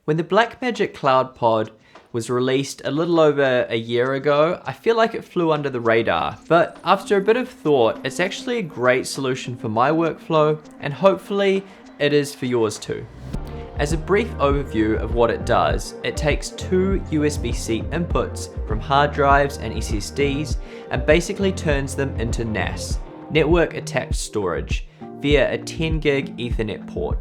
When the Blackmagic Cloud Pod was released a little over a year ago, I feel like it flew under the radar, but after a bit of thought, it's actually a great solution for my workflow, and hopefully it is for yours too. As a brief overview of what it does, it takes two USB-C inputs from hard drives and SSDs and basically turns them into NAS, Network Attached Storage, via a 10 gig Ethernet port.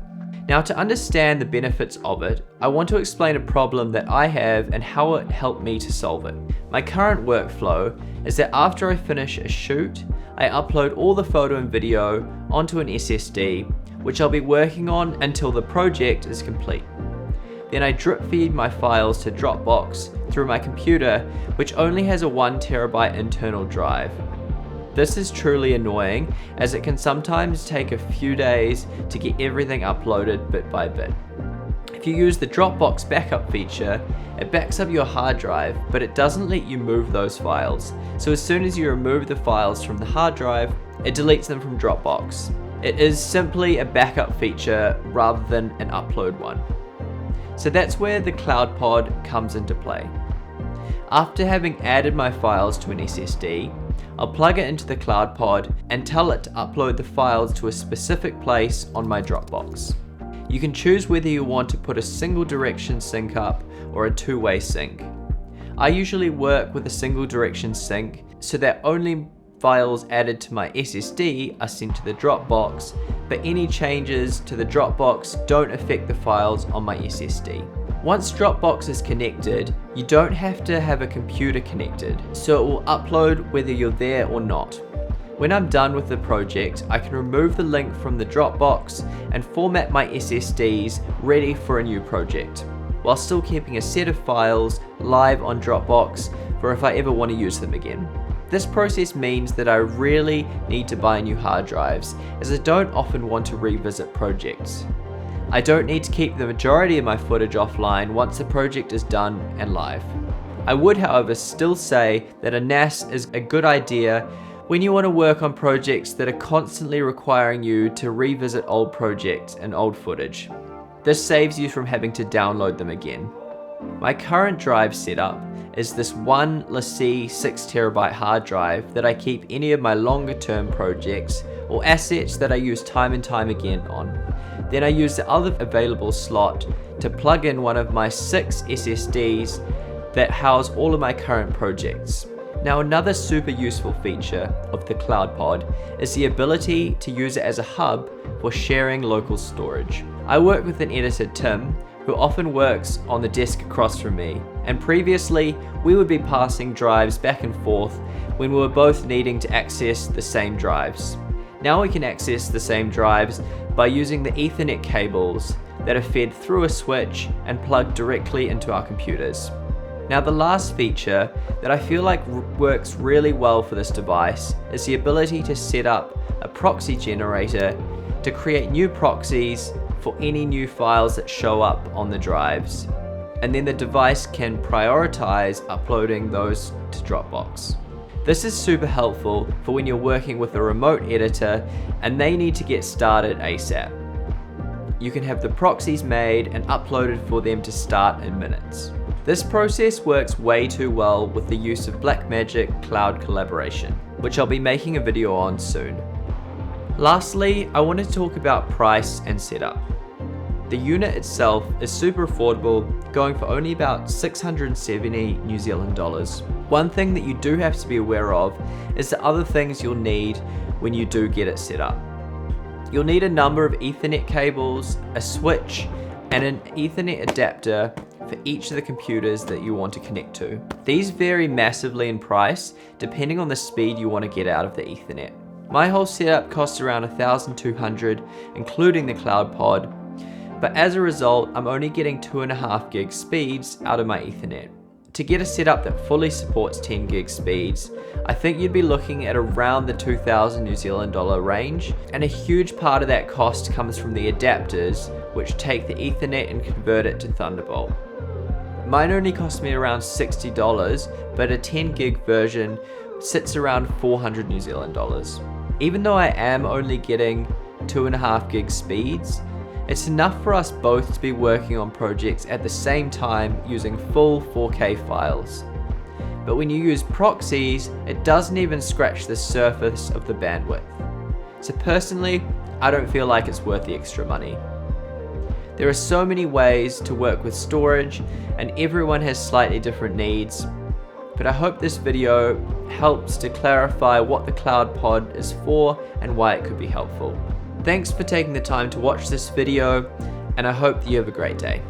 Now, to understand the benefits of it, I want to explain a problem that I have and how it helped me to solve it. My current workflow is that after I finish a shoot, I upload all the photo and video onto an SSD, which I'll be working on until the project is complete. Then I drip feed my files to Dropbox through my computer, which only has a 1 terabyte internal drive. This is truly annoying, as it can sometimes take a few days to get everything uploaded bit by bit. If you use the Dropbox backup feature, it backs up your hard drive, but it doesn't let you move those files. So as soon as you remove the files from the hard drive, it deletes them from Dropbox. It is simply a backup feature rather than an upload one. So that's where the Cloud Pod comes into play. After having added my files to an SSD, I'll plug it into the Cloud Pod and tell it to upload the files to a specific place on my Dropbox. You can choose whether you want to put a single direction sync up or a two-way sync. I usually work with a single direction sync so that only files added to my SSD are sent to the Dropbox, but any changes to the Dropbox don't affect the files on my SSD. Once Dropbox is connected, you don't have to have a computer connected, so it will upload whether you're there or not. When I'm done with the project, I can remove the link from the Dropbox and format my SSDs ready for a new project, while still keeping a set of files live on Dropbox for if I ever want to use them again. This process means that I really need to buy new hard drives, as I don't often want to revisit projects. I don't need to keep the majority of my footage offline once the project is done and live. I would, however, still say that a NAS is a good idea when you want to work on projects that are constantly requiring you to revisit old projects and old footage. This saves you from having to download them again. My current drive setup is this one LaCie 6 terabyte hard drive that I keep any of my longer term projects or assets that I use time and time again on. Then I use the other available slot to plug in one of my 6 SSDs that house all of my current projects. Now, another super useful feature of the Cloud Pod is the ability to use it as a hub for sharing local storage. I work with an editor, Tim, who often works on the desk across from me, and previously we would be passing drives back and forth when we were both needing to access the same drives. Now we can access the same drives by using the Ethernet cables that are fed through a switch and plugged directly into our computers. Now, the last feature that I feel like works really well for this device is the ability to set up a proxy generator to create new proxies for any new files that show up on the drives. And then the device can prioritize uploading those to Dropbox. This is super helpful for when you're working with a remote editor and they need to get started ASAP. You can have the proxies made and uploaded for them to start in minutes. This process works way too well with the use of Blackmagic Cloud Collaboration, which I'll be making a video on soon. Lastly, I want to talk about price and setup. The unit itself is super affordable, going for only about 670 New Zealand dollars. One thing that you do have to be aware of is the other things you'll need when you do get it set up. You'll need a number of Ethernet cables, a switch, and an Ethernet adapter for each of the computers that you want to connect to. These vary massively in price depending on the speed you want to get out of the Ethernet. My whole setup costs around $1,200, including the Cloud Pod, but as a result, I'm only getting 2.5 gig speeds out of my Ethernet. To get a setup that fully supports 10 gig speeds, I think you'd be looking at around the 2,000 New Zealand dollar range, and a huge part of that cost comes from the adapters, which take the Ethernet and convert it to Thunderbolt. Mine only cost me around $60, but a 10 gig version sits around 400 New Zealand dollars. Even though I am only getting 2.5 gig speeds, It's enough for us both to be working on projects at the same time using full 4K files. But when you use proxies, it doesn't even scratch the surface of the bandwidth. So personally, I don't feel like it's worth the extra money. There are so many ways to work with storage, and everyone has slightly different needs, but I hope this video helps to clarify what the Cloud Pod is for and why it could be helpful. Thanks for taking the time to watch this video, and I hope that you have a great day.